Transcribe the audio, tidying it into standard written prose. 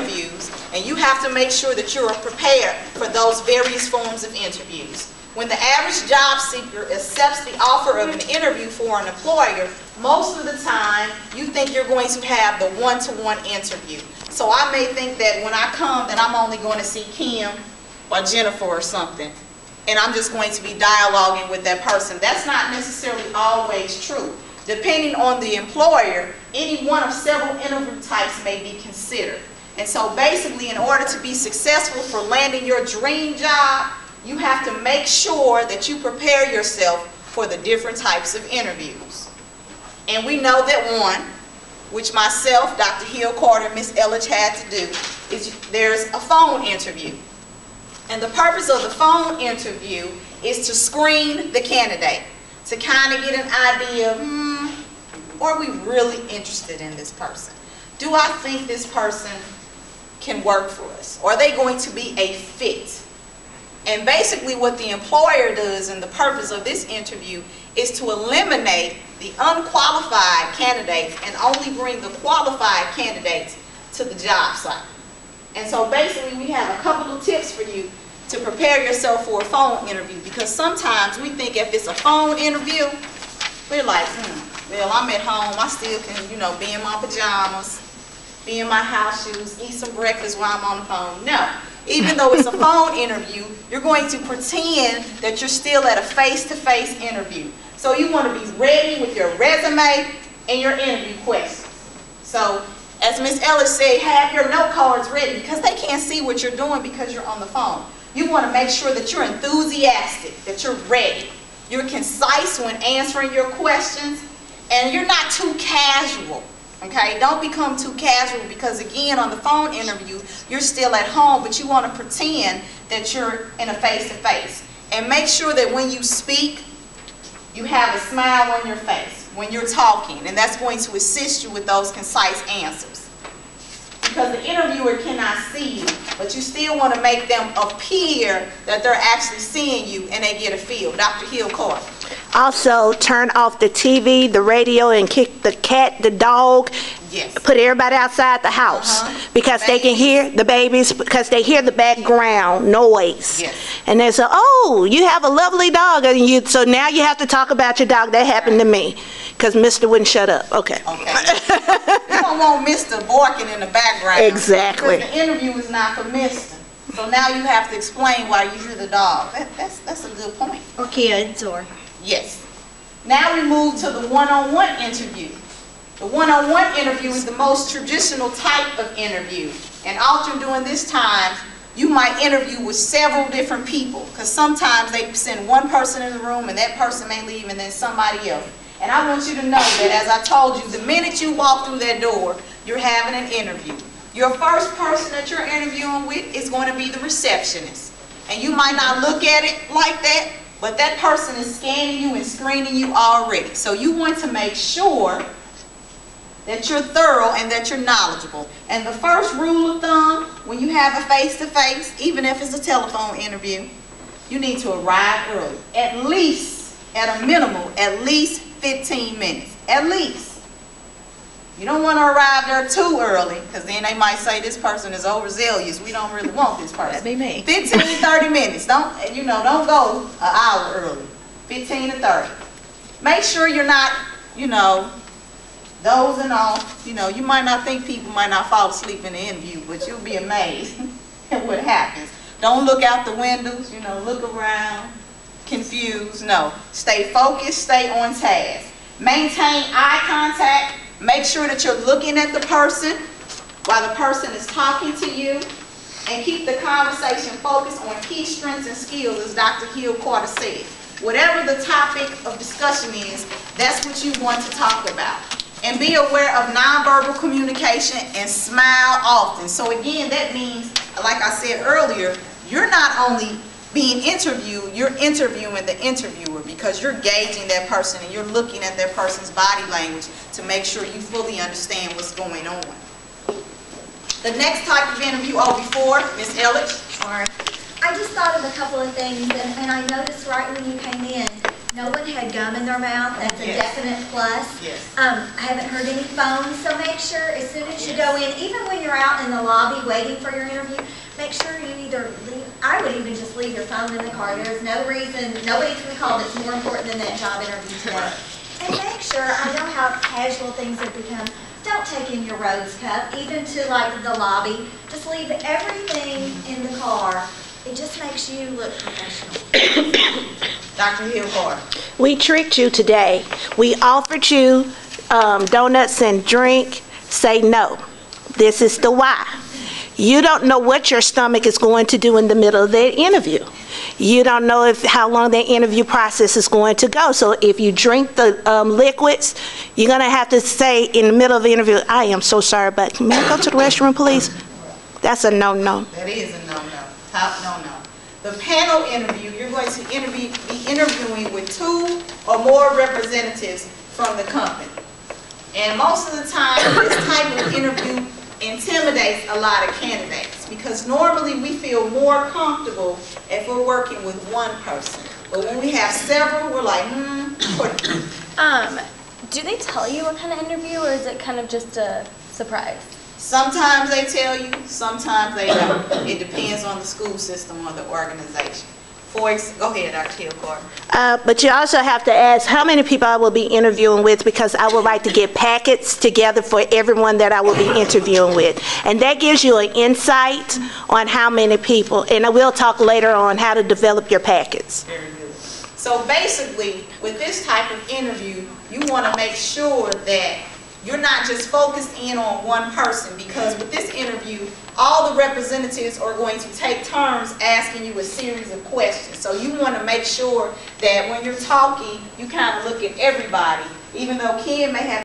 interviews, and you have to make sure that you're prepared for those various forms of interviews. When the average job seeker accepts the offer of an interview for an employer, most of the time you think you're going to have the one-to-one interview. So I may think that when I come that I'm only going to see Kim or Jennifer or something, and I'm just going to be dialoguing with that person. That's not necessarily always true. Depending on the employer, any one of several interview types may be considered. And so basically, in order to be successful for landing your dream job, you have to make sure that you prepare yourself for the different types of interviews. And we know that one, which myself, Dr. Hill Carter, and Ms. Ellich had to do, is there's a phone interview. And the purpose of the phone interview is to screen the candidate, to kind of get an idea of, are we really interested in this person? Do I think this person can work for us? Are they going to be a fit? And basically what the employer does, and the purpose of this interview, is to eliminate the unqualified candidates and only bring the qualified candidates to the job site. And so basically we have a couple of tips for you to prepare yourself for a phone interview, because sometimes we think if it's a phone interview, we're like, well, I'm at home, I still can, you know, be in my pajamas, be in my house shoes, eat some breakfast while I'm on the phone. No. Even though it's a phone interview, you're going to pretend that you're still at a face-to-face interview. So you want to be ready with your resume and your interview questions. So, as Ms. Ellis said, have your note cards ready, because they can't see what you're doing because you're on the phone. You want to make sure that you're enthusiastic, that you're ready. You're concise when answering your questions, and you're not too casual. Okay, don't become too casual, because again, on the phone interview, you're still at home, but you want to pretend that you're in a face-to-face. And make sure that when you speak, you have a smile on your face when you're talking, and that's going to assist you with those concise answers. Because the interviewer cannot see you, but you still want to make them appear that they're actually seeing you and they get a feel. Dr. Hill Carter. Also, turn off the TV, the radio, and kick the cat, the dog. Yes. Put everybody outside the house, because they can hear the babies, because they hear the background noise. Yes. And they say, oh, you have a lovely dog, and so now you have to talk about your dog. That happened to me, because Mr. wouldn't shut up. Okay. You don't want Mr. barking in the background. Exactly. Because the interview is not for Mr. So now you have to explain why you hear the dog. That's a good point. Or kids, or... Yes. Now we move to the one-on-one interview. The one-on-one interview is the most traditional type of interview. And often during this time, you might interview with several different people, because sometimes they send one person in the room and that person may leave and then somebody else. And I want you to know that, as I told you, the minute you walk through that door, you're having an interview. Your first person that you're interviewing with is going to be the receptionist. And you might not look at it like that, but that person is scanning you and screening you already. So you want to make sure that you're thorough and that you're knowledgeable. And the first rule of thumb, when you have a face-to-face, even if it's a telephone interview, you need to arrive early. At least, at a minimum, at least 15 minutes. At least. You don't want to arrive there too early, because then they might say this person is overzealous. We don't really want this person. That'd be me. 15, 30 minutes. Don't go an hour early. 15 to 30. Make sure you're not, dozing off. You might not think people might not fall asleep in the interview, but you'll be amazed at what happens. Don't look out the windows, look around, confused. No. Stay focused, stay on task. Maintain eye contact. Make sure that you're looking at the person while the person is talking to you, and keep the conversation focused on key strengths and skills, as Dr. Hill Carter said. Whatever the topic of discussion is, that's what you want to talk about. And be aware of nonverbal communication and smile often. So again, that means, like I said earlier, you're not only being interviewed, you're interviewing the interviewer, because you're gauging that person and you're looking at that person's body language to make sure you fully understand what's going on. The next type of interview, before, Ms. Ellich. Sorry. I just thought of a couple of things, and I noticed right when you came in, No one had gum in their mouth. That's a definite plus. Yes. I haven't heard any phones, so make sure as soon as you go in, even when you're out in the lobby waiting for your interview, make sure you either leave, I would even just leave your phone in the car. There's no reason, nobody's going to call that's more important than that job interview today. And make sure, I know how casual things have become, don't take in your Rose Cup, even to like the lobby. Just leave everything in the car. It just makes you look professional. Dr. Hillhart. We tricked you today. We offered you donuts and drink. Say no. This is the why. You don't know what your stomach is going to do in the middle of the interview. You don't know how long the interview process is going to go. So if you drink the liquids, you're going to have to say in the middle of the interview, I am so sorry, but may I go to the restroom, please? That's a no-no. That is a no-no. Top no-no. The panel interview, you're going to be interviewing with 2 or more representatives from the company. And most of the time, this type of interview intimidates a lot of candidates because normally we feel more comfortable if we're working with one person. But when we have several, we're like, Do they tell you what kind of interview, or is it kind of just a surprise? Sometimes they tell you, sometimes they don't. It depends on the school system or the organization. Go ahead, Dr. Hillhart. But you also have to ask how many people I will be interviewing with, because I would like to get packets together for everyone that I will be interviewing with. And that gives you an insight on how many people. And I will talk later on how to develop your packets. Very good. So basically, with this type of interview, you want to make sure that you're not just focused in on one person, because with this interview, all the representatives are going to take turns asking you a series of questions. So you want to make sure that when you're talking, you kind of look at everybody, even though Ken may have